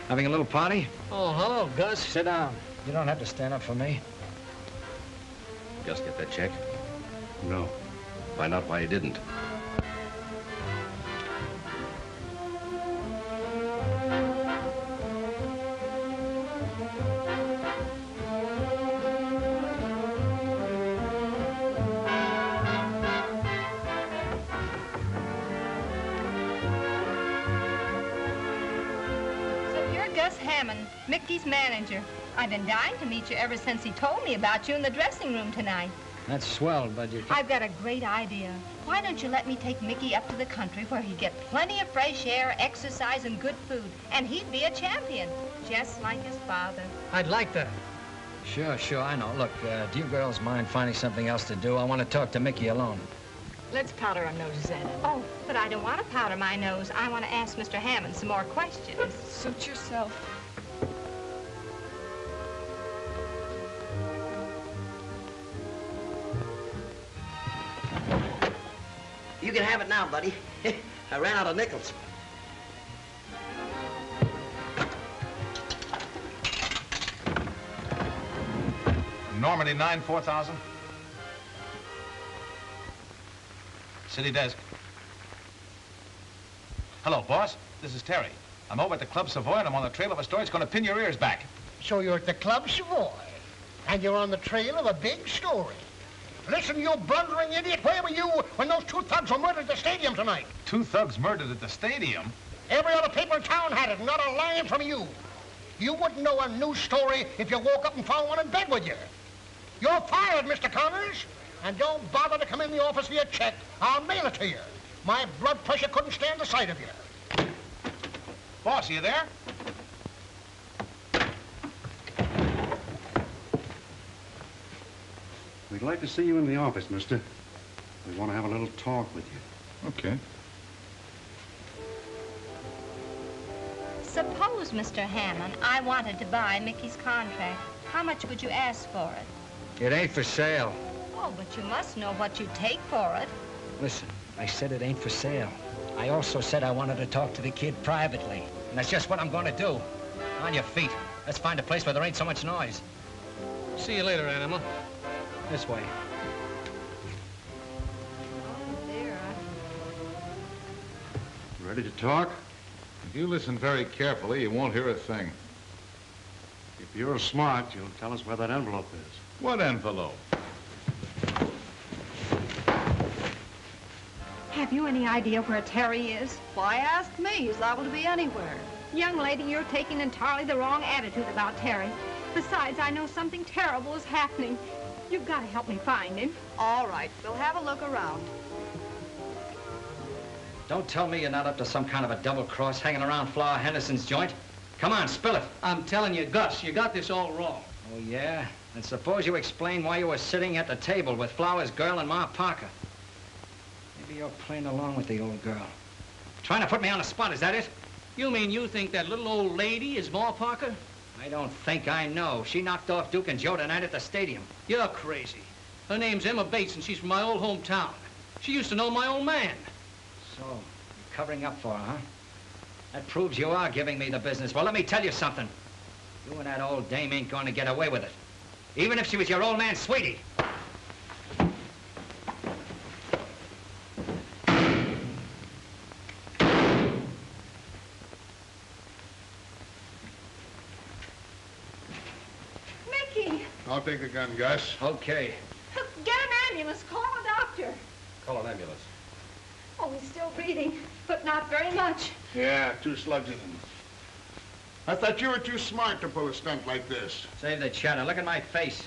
Having a little party? Oh, hello, Gus. Sit down. You don't have to stand up for me. Gus get that check? No. Find out why he didn't. Gus Hammond, Mickey's manager. I've been dying to meet you ever since he told me about you in the dressing room tonight. That's swell, but you... I've got a great idea. Why don't you let me take Mickey up to the country where he'd get plenty of fresh air, exercise, and good food, and he'd be a champion, just like his father. I'd like that. Sure, I know. Look, do you girls mind finding something else to do? I want to talk to Mickey alone. Let's powder our noses, Zelda. Oh, but I don't want to powder my nose. I want to ask Mr. Hammond some more questions. Suit yourself. You can have it now, buddy. I ran out of nickels. Normandy 9, 4,000. City desk. Hello, boss. This is Terry. I'm over at the Club Savoy, and I'm on the trail of a story that's going to pin your ears back. So you're at the Club Savoy, and you're on the trail of a big story. Listen, you blundering idiot, where were you when those two thugs were murdered at the stadium tonight? Two thugs murdered at the stadium? Every other paper in town had it, not a line from you. You wouldn't know a news story if you woke up and found one in bed with you. You're fired, Mr. Connors. And don't bother to come in the office for your check. I'll mail it to you. My blood pressure couldn't stand the sight of you. Boss, are you there? We'd like to see you in the office, mister. We want to have a little talk with you. Okay. Suppose, Mr. Hammond, I wanted to buy Mickey's contract. How much would you ask for it? It ain't for sale. Oh, but you must know what you'd take for it. Listen, I said it ain't for sale. I also said I wanted to talk to the kid privately. And that's just what I'm going to do. On your feet. Let's find a place where there ain't so much noise. See you later, Aunt Emma. This way. Oh, dear. Ready to talk? If you listen very carefully, you won't hear a thing. If you're smart, you'll tell us where that envelope is. What envelope? Have you any idea where Terry is? Why ask me? He's liable to be anywhere. Young lady, you're taking entirely the wrong attitude about Terry. Besides, I know something terrible is happening. You've got to help me find him. All right, we'll have a look around. Don't tell me you're not up to some kind of a double cross hanging around Flower Henderson's joint. Come on, spill it. I'm telling you, Gus, you got this all wrong. Oh, yeah? And suppose you explain why you were sitting at the table with Flower's girl and Ma Parker. Maybe you're playing along with the old girl. Trying to put me on the spot, is that it? You mean you think that little old lady is Ma Parker? I don't think I know. She knocked off Duke and Joe tonight at the stadium. You're crazy. Her name's Emma Bates, and she's from my old hometown. She used to know my old man. So, you're covering up for her, huh? That proves you are giving me the business. Well, let me tell you something. You and that old dame ain't going to get away with it. Even if she was your old man's sweetie. Mickey! I'll take the gun, Gus. Okay. Get an ambulance. Call a doctor. Call an ambulance. Oh, he's still breathing, but not very much. Yeah, 2 slugs in him. I thought you were too smart to pull a stunt like this. Save the chatter. Look at my face.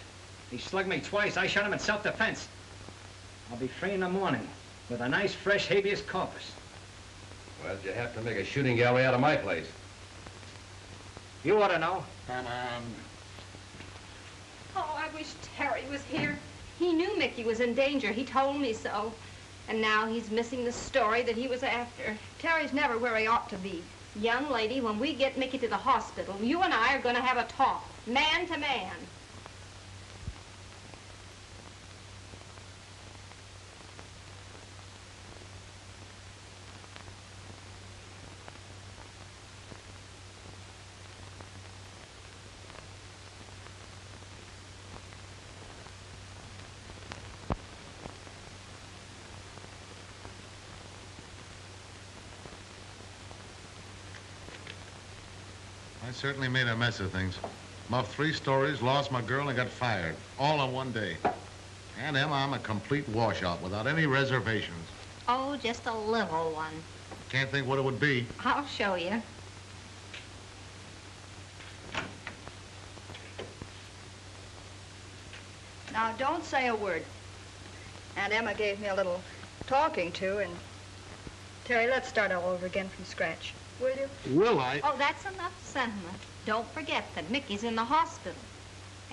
He slugged me twice. I shot him in self-defense. I'll be free in the morning with a nice, fresh habeas corpus. Well, you have to make a shooting gallery out of my place. You ought to know. Come on. Oh, I wish Terry was here. He knew Mickey was in danger. He told me so. And now he's missing the story that he was after. Terry's never where he ought to be. Young lady, when we get Mickey to the hospital, you and I are going to have a talk, man to man. I certainly made a mess of things. Muffed 3 stories, lost my girl, and got fired. All in one day. And Emma, I'm a complete washout without any reservations. Oh, just a little one. Can't think what it would be. I'll show you. Now, don't say a word. Aunt Emma gave me a little talking to, and Terry, let's start all over again from scratch. Will you? Will I? Oh, that's enough sentiment. Don't forget that Mickey's in the hospital.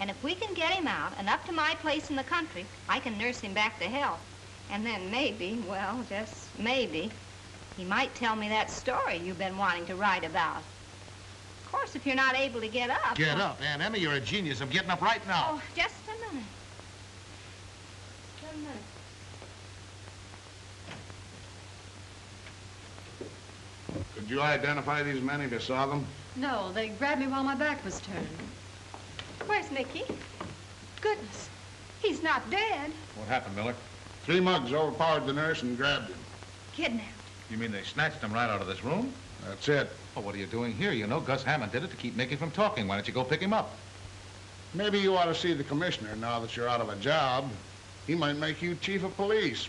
And if we can get him out and up to my place in the country, I can nurse him back to health. And then maybe, well, just maybe, he might tell me that story you've been wanting to write about. Of course, if you're not able to get up... Get up, Aunt Emma, you're a genius. I'm getting up right now. Oh, just a minute. Just a minute. Could you identify these men if you saw them? No, they grabbed me while my back was turned. Where's Mickey? Goodness, he's not dead. What happened, Miller? 3 mugs overpowered the nurse and grabbed him. Kidnapped. You mean they snatched him right out of this room? That's it. Well, what are you doing here? You know Gus Hammond did it to keep Mickey from talking. Why don't you go pick him up? Maybe you ought to see the commissioner now that you're out of a job. He might make you chief of police.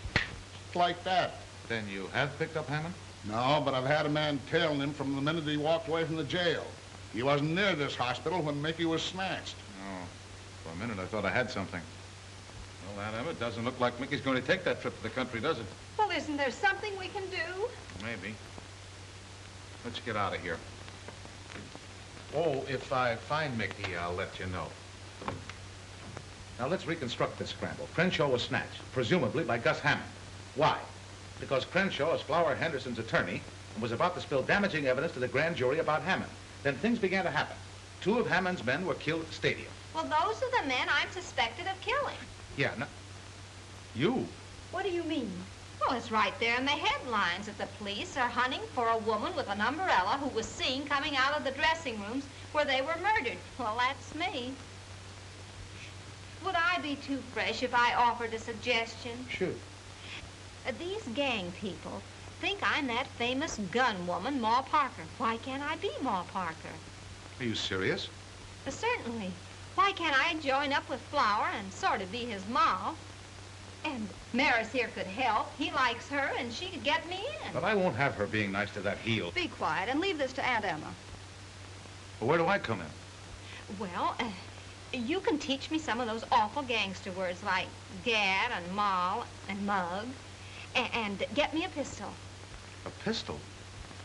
Like that. Then you have picked up Hammond? No, but I've had a man tailing him from the minute he walked away from the jail. He wasn't near this hospital when Mickey was snatched. Oh, for a minute I thought I had something. Well, Aunt Emma, it doesn't look like Mickey's going to take that trip to the country, does it? Well, isn't there something we can do? Maybe. Let's get out of here. Oh, if I find Mickey, I'll let you know. Now, let's reconstruct this scramble. Crenshaw was snatched, presumably by Gus Hammond. Why? Because Crenshaw is Flower Henderson's attorney and was about to spill damaging evidence to the grand jury about Hammond. Then things began to happen. 2 of Hammond's men were killed at the stadium. Well, those are the men I'm suspected of killing. Yeah, no, you? What do you mean? Well, it's right there in the headlines that the police are hunting for a woman with an umbrella who was seen coming out of the dressing rooms where they were murdered. Well, that's me. Would I be too fresh if I offered a suggestion? Shoot. These gang people think I'm that famous gun woman, Ma Parker. Why can't I be Ma Parker? Are you serious? Certainly. Why can't I join up with Flower and sort of be his ma? And Maris here could help. He likes her, and she could get me in. But I won't have her being nice to that heel. Be quiet and leave this to Aunt Emma. Well, where do I come in? Well, you can teach me some of those awful gangster words like gad and moll and mug. And get me a pistol. A pistol?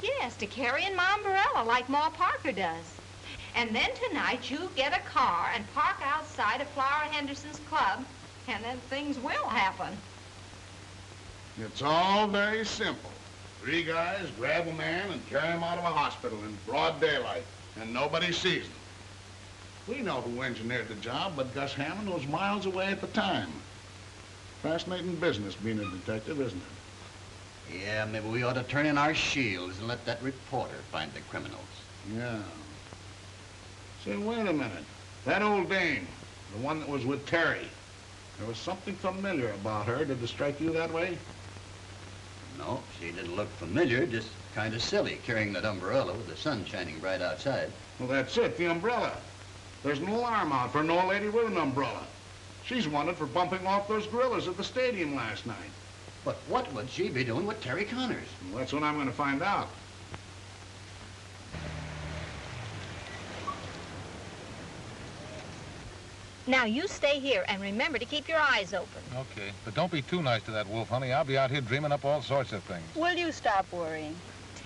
Yes, to carry in my umbrella like Ma Parker does. And then tonight you get a car and park outside of Flower Henderson's club, and then things will happen. It's all very simple. 3 guys grab a man and carry him out of a hospital in broad daylight, and nobody sees them. We know who engineered the job, but Gus Hammond was miles away at the time. Fascinating business being a detective, isn't it? Yeah, maybe we ought to turn in our shields and let that reporter find the criminals. Yeah. Say, wait a minute. That old dame, the one that was with Terry, there was something familiar about her. Did it strike you that way? No, she didn't look familiar, just kind of silly, carrying that umbrella with the sun shining bright outside. Well, that's it, the umbrella. There's an alarm out for an old lady with an umbrella. She's wanted for bumping off those gorillas at the stadium last night. But what would she be doing with Terry Connors? Well, that's what I'm going to find out. Now, you stay here and remember to keep your eyes open. Okay, but don't be too nice to that wolf, honey. I'll be out here dreaming up all sorts of things. Will you stop worrying?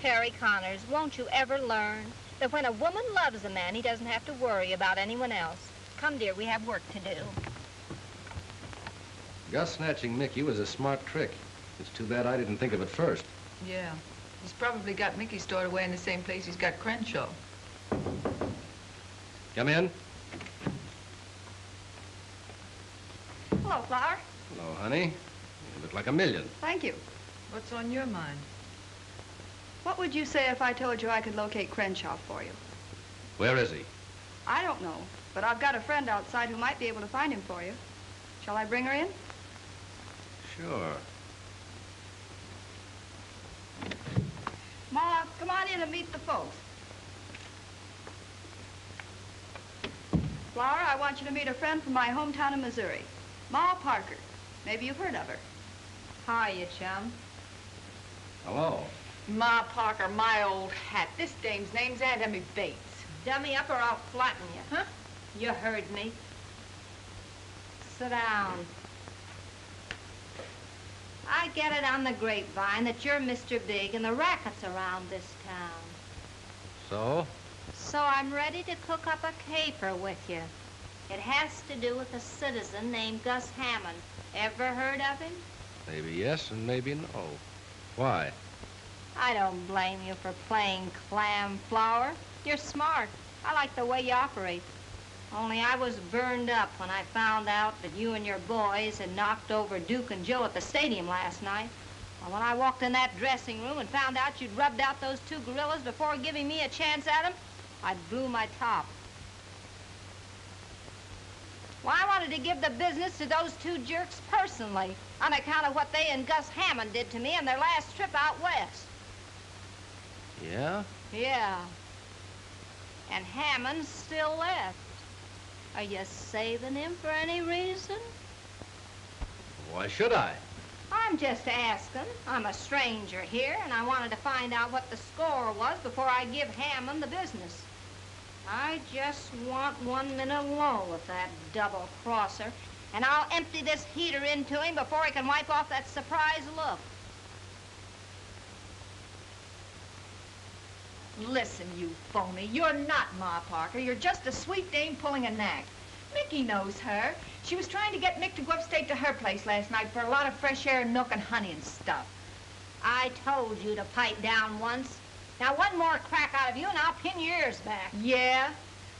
Terry Connors, won't you ever learn that when a woman loves a man, he doesn't have to worry about anyone else? Come, dear, we have work to do. Gus snatching Mickey was a smart trick. It's too bad I didn't think of it first. Yeah. He's probably got Mickey stored away in the same place he's got Crenshaw. Come in. Hello, Flower. Hello, honey. You look like a million. Thank you. What's on your mind? What would you say if I told you I could locate Crenshaw for you? Where is he? I don't know, but I've got a friend outside who might be able to find him for you. Shall I bring her in? Sure. Ma, come on in and meet the folks. Flower, I want you to meet a friend from my hometown in Missouri, Ma Parker. Maybe you've heard of her. Hiya, chum. Hello. Ma Parker, my old hat. This dame's name's Aunt Emmy Bates. Dummy up or I'll flatten you. Huh? You heard me. Sit down. I get it on the grapevine that you're Mr. Big and the racket's around this town. So? So I'm ready to cook up a caper with you. It has to do with a citizen named Gus Hammond. Ever heard of him? Maybe yes and maybe no. Why? I don't blame you for playing clam, Flower. You're smart. I like the way you operate. Only I was burned up when I found out that you and your boys had knocked over Duke and Joe at the stadium last night. Well, when I walked in that dressing room and found out you'd rubbed out those two gorillas before giving me a chance at them, I blew my top. Well, I wanted to give the business to those two jerks personally on account of what they and Gus Hammond did to me on their last trip out west. Yeah? Yeah. And Hammond's still left. Are you saving him for any reason? Why should I? I'm just asking. I'm a stranger here, and I wanted to find out what the score was before I give Hammond the business. I just want 1 minute alone with that double-crosser, and I'll empty this heater into him before he can wipe off that surprised look. Listen, you phony. You're not Ma Parker. You're just a sweet dame pulling a knack. Mickey knows her. She was trying to get Mick to go upstate to her place last night for a lot of fresh air and milk and honey and stuff. I told you to pipe down once. Now, one more crack out of you, and I'll pin your ears back. Yeah?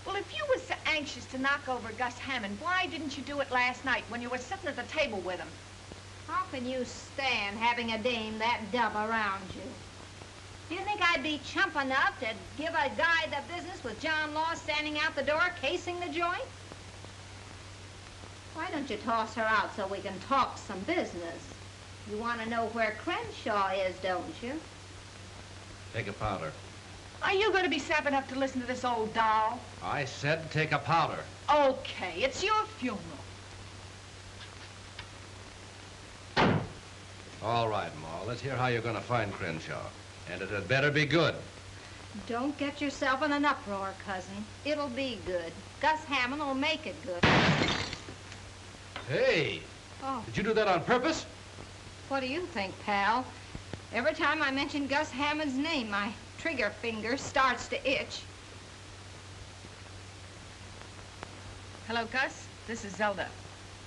Well, if you was so anxious to knock over Gus Hammond, why didn't you do it last night when you were sitting at the table with him? How can you stand having a dame that dumb around you? Do you think I'd be chump enough to give a guy the business with John Law standing out the door casing the joint? Why don't you toss her out so we can talk some business? You want to know where Crenshaw is, don't you? Take a powder. Are you going to be sap enough to listen to this old doll? I said take a powder. Okay, it's your funeral. All right, Ma. Let's hear how you're going to find Crenshaw. And it had better be good. Don't get yourself in an uproar, cousin. It'll be good. Gus Hammond will make it good. Hey! Oh. Did you do that on purpose? What do you think, pal? Every time I mention Gus Hammond's name, my trigger finger starts to itch. Hello, Gus. This is Zelda.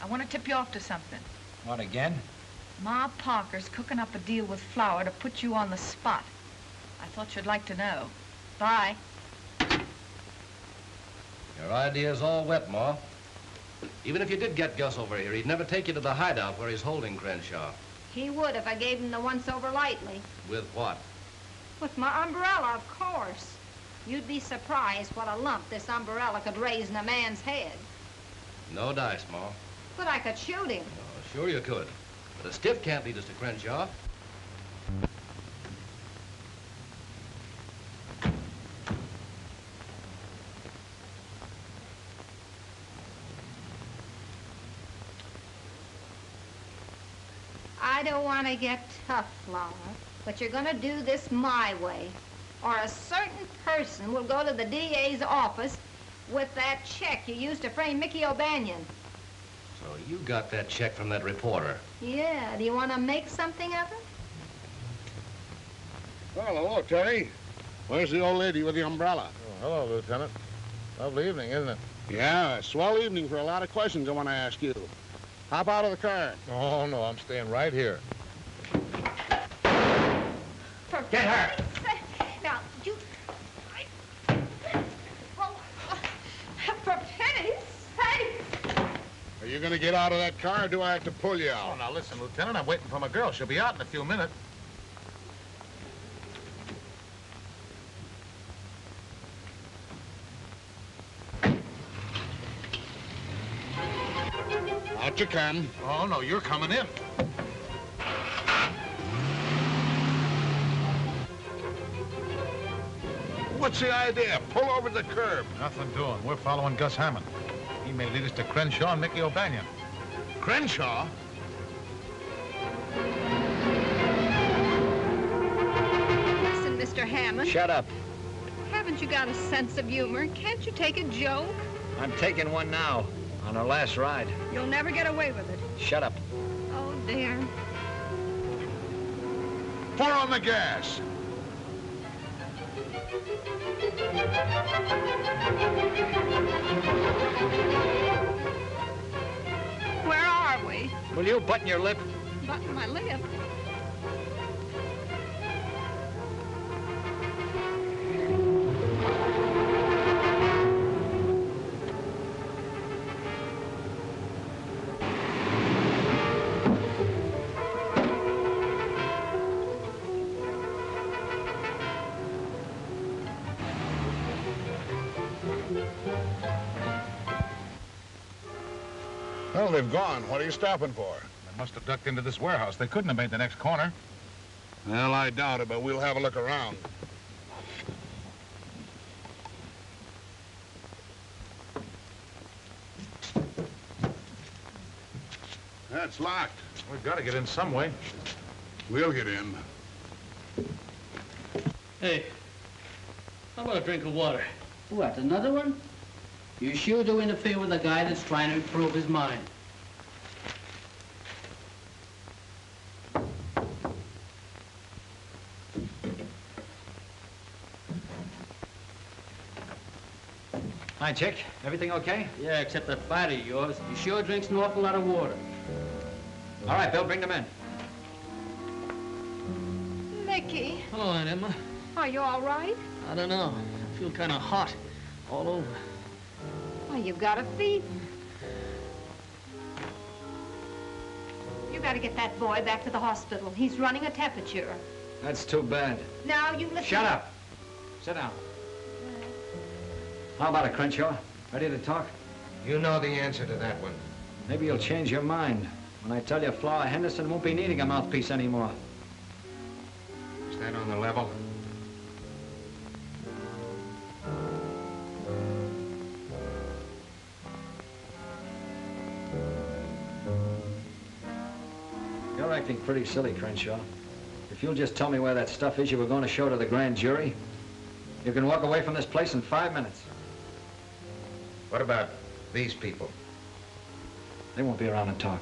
I want to tip you off to something. What, again? Ma Parker's cooking up a deal with Flower to put you on the spot. I thought you'd like to know. Bye. Your idea's all wet, Ma. Even if you did get Gus over here, he'd never take you to the hideout where he's holding Crenshaw. He would if I gave him the once-over lightly. With what? With my umbrella, of course. You'd be surprised what a lump this umbrella could raise in a man's head. No dice, Ma. But I could shoot him. Oh, sure you could. But a stiff can't lead us to Crenshaw. I don't want to get tough, Flower, but you're going to do this my way, or a certain person will go to the DA's office With that check you used to frame Mickey O'Banion. So you got that check from that reporter. Yeah, do you want to make something of it? Well, hello, Terry. Where's the old lady with the umbrella? Oh, hello, Lieutenant. Lovely evening, isn't it? Yeah, a swell evening for a lot of questions I want to ask you. Hop out of the car. Oh, no, I'm staying right here. Get her! Now, you... Oh, for pity's sake! Are you going to get out of that car, or do I have to pull you out? Oh, now listen, Lieutenant, I'm waiting for my girl. She'll be out in a few minutes. Out you come. Oh, no, you're coming in. What's the idea? Pull over the curb. Nothing doing. We're following Gus Hammond. He may lead us to Crenshaw and Mickey O'Banion. Crenshaw? Listen, Mr. Hammond. Shut up. Haven't you got a sense of humor? Can't you take a joke? I'm taking one now, on our last ride. You'll never get away with it. Shut up. Oh, dear. Pour on the gas. Where are we? Will you button your lip? Button my lip. Well, they've gone. What are you stopping for? They must have ducked into this warehouse. They couldn't have made the next corner. Well, I doubt it, but we'll have a look around. That's locked. We've got to get in some way. We'll get in. Hey, how about a drink of water? What, another one? You sure do interfere with a guy that's trying to improve his mind. Hi, Chick. Everything okay? Yeah, except that fighter of yours. He sure drinks an awful lot of water. All right, Bill, bring them in. Mickey, Hello, Aunt Emma. are you all right? I don't know. I feel kind of hot all over. Why, you've got a fever. You got to get that boy back to the hospital. He's running a temperature. That's too bad. Now, you listen... Shut up. Sit down. How about it, Crenshaw? Ready to talk? You know the answer to that one. Maybe you'll change your mind when I tell you Flower Henderson won't be needing a mouthpiece anymore. Is that on the level? You're acting pretty silly, Crenshaw. If you'll just tell me where that stuff is you were going to show to the grand jury, you can walk away from this place in 5 minutes. What about these people? They won't be around to talk.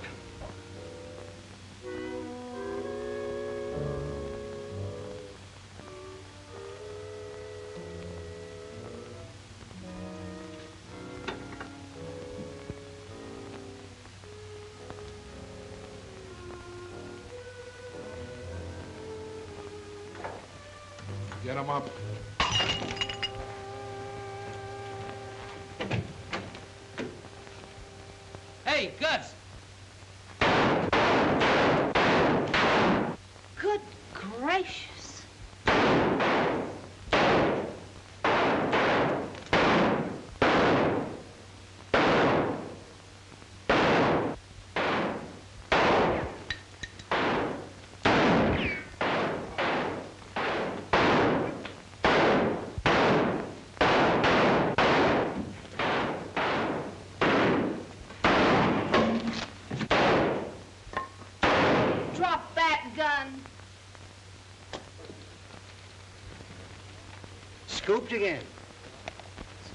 Get them up. Hey, Gus! Good gracious. Drop that gun. Scooped again.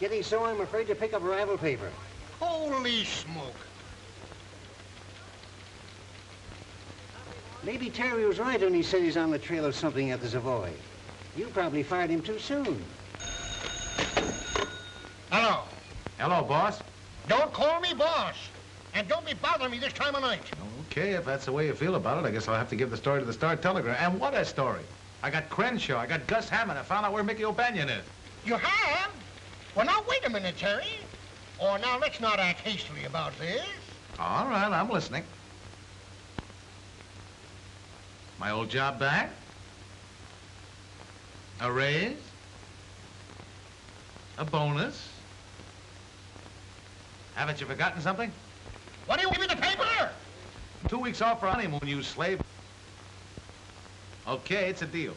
getting so I'm afraid to pick up rival paper. Holy smoke. Maybe Terry was right when he said he's on the trail of something at the Savoy. You probably fired him too soon. Hello. Hello, boss. Don't call me boss. And don't be bothering me this time of night. Okay, if that's the way you feel about it, I guess I'll have to give the story to the Star-Telegram. And what a story. I got Crenshaw, I got Gus Hammond, I found out where Mickey O'Banion is. You have? Well, now, wait a minute, Terry. Oh, now, let's not act hastily about this. All right, I'm listening. My old job back? A raise? A bonus? Haven't you forgotten something? What do you give me the paper? 2 weeks off for honeymoon, you slave. Okay, it's a deal.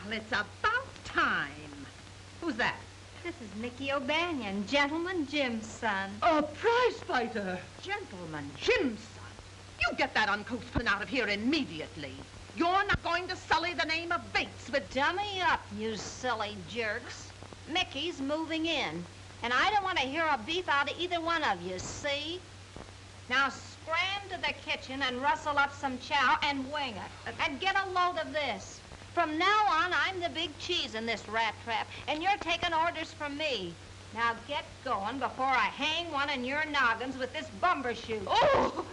Well, it's about time. Who's that? This is Mickey O'Banion, Gentleman Jim's son. A prize fighter. Gentleman Jim's son. You get that uncouth pin out of here immediately. You're not going to sully the name of Bates with... Dummy up, you silly jerks. Mickey's moving in, and I don't want to hear a beef out of either one of you, see? Now scram to the kitchen and rustle up some chow and wing it. And get a load of this. From now on, I'm the big cheese in this rat trap, and you're taking orders from me. Now get going before I hang one of your noggins with this bumbershoot. Oh!